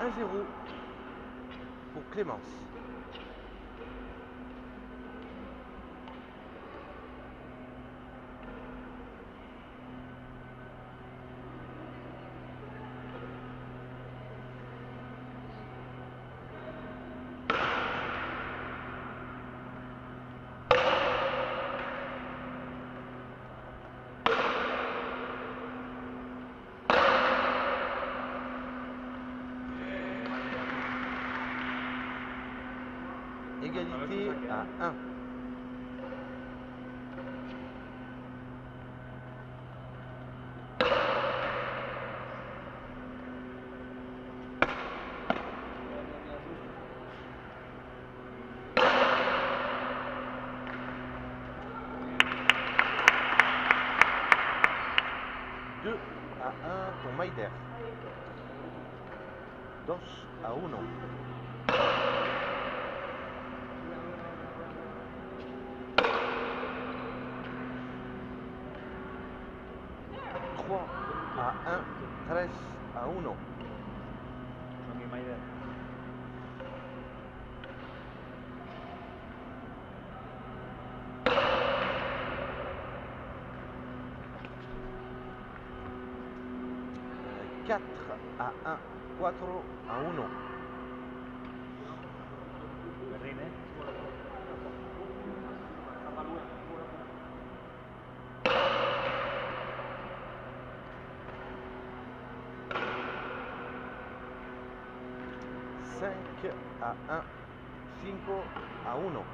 1-0 pour Clémence. Égalité à 1. Deux à 1 pour Maider. 2 a 1. A 1, 3 a 1. Oke, Maider. Quatre a 1, 4 a 1. Berlín, ¿eh? 5 a 1, 5 a 1.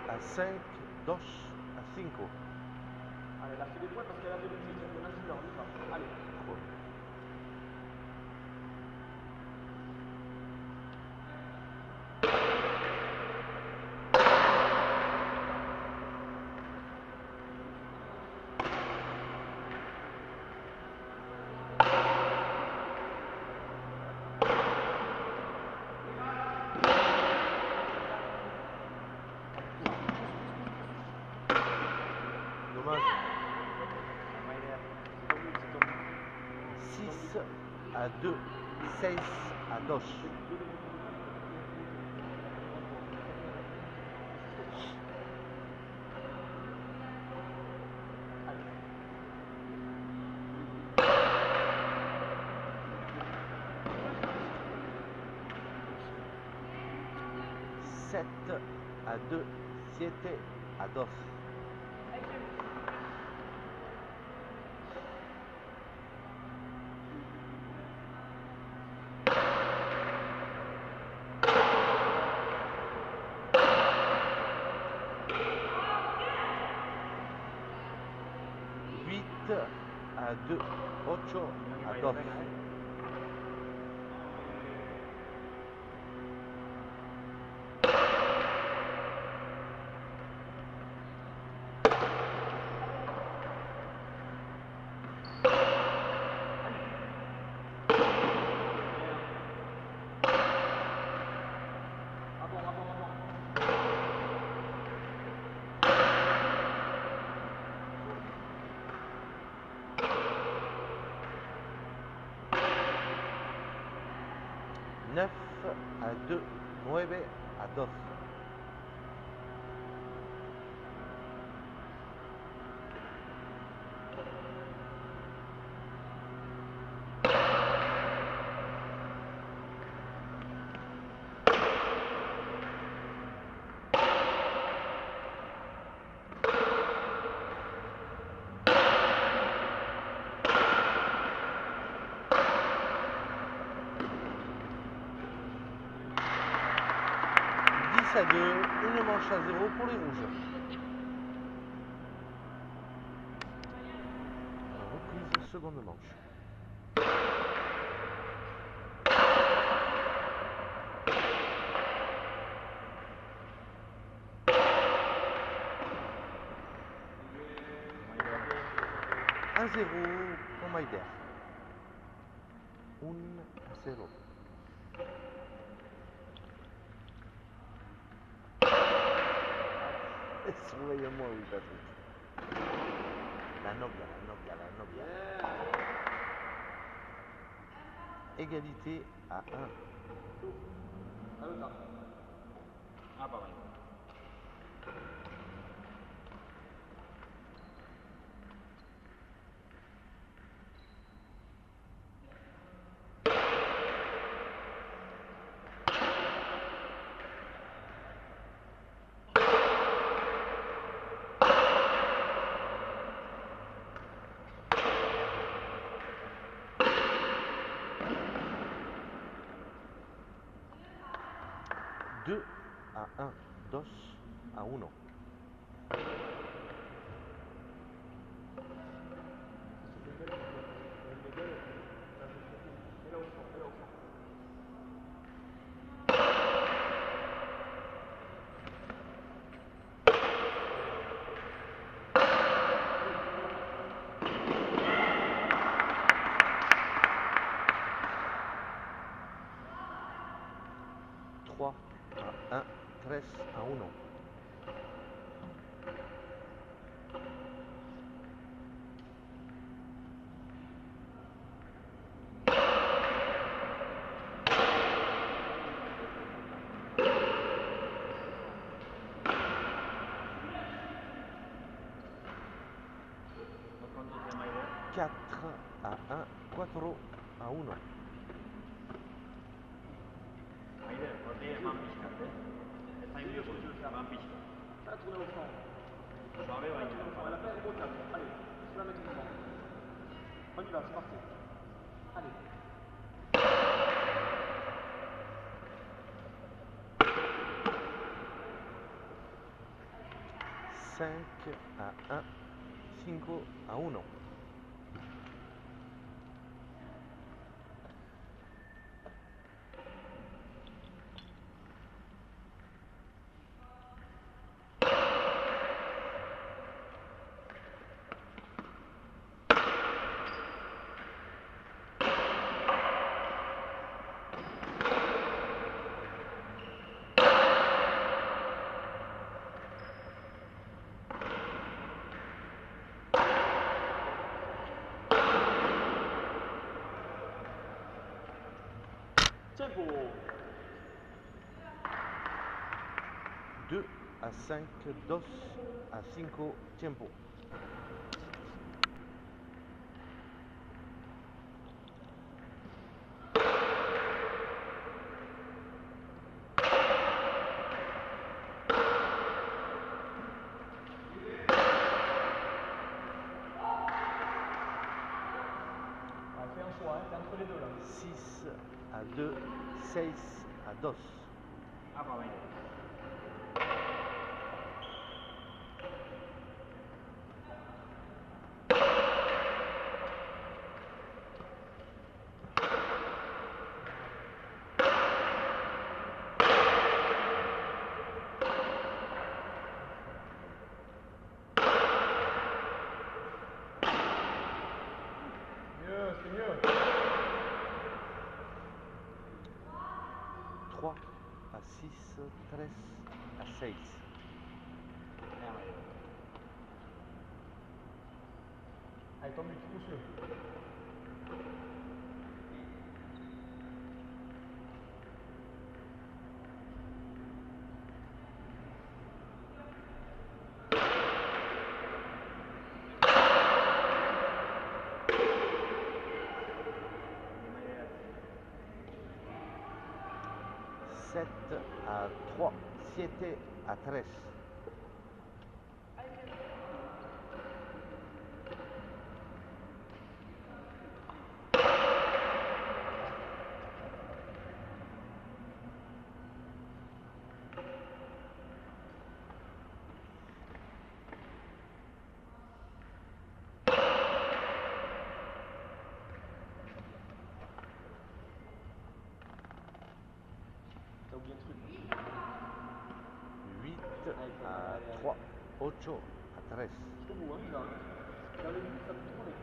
A 5, 2 a 5. Allez, lâchez des points parce qu'elle a fait le championnat junior, on y va. Allez. Dommage. Maider. 6 a 2, 6 a 2. Sept a 2, 7 a 2. A 2, 8 a 2. Neuf a 2, 9 a 2. À 2, une manche à 0 pour les rouges. seconde manche. Maider. 1-0 pour Maider. 1-0. Surveille-moi, oui, Patrick. La Nobia. Égalité à 1. Allora. Ah, pas mal. Deux à 1. Dos à 1. Trois à 1. 3 à 1. No conduce Maider. 4 à 1. 4 à 1. Maider, portire eman pixkat, Ez zain bihurtu, eman pixkat. Ça a tourné au fond. Suave baina. On l'a fait au 4. Allez, sur la mécaniquement. On y va, c'est parti. Allez. Cinq à 1. 5 à 1. Tempo. 2 à 5. Dos à 5. Tiempo. Ah, fais un choix, hein, t'es entre les deux là. 6 à 2. 6 à 2. Apa Maider. Mieux, c'est mieux. 3 à 6. 3 à 6. Maider. Allez, ton but, pousse-le. Maider. 7 à 3. 7 à 3. oublié un truc. 8 à 3. 8 à 13. Jusqu'au bout, on y va. Dans les minutes, ça peut tourner.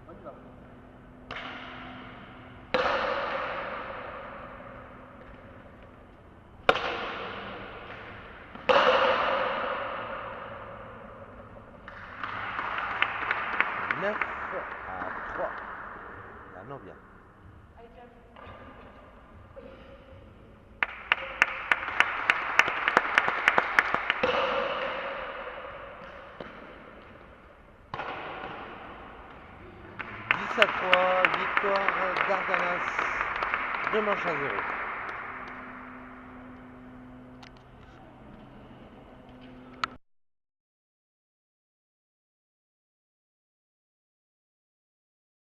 On y va. Neuf à 3. La Novia. 10 à 3, victoire d'Ardanas, 2 manches à 0.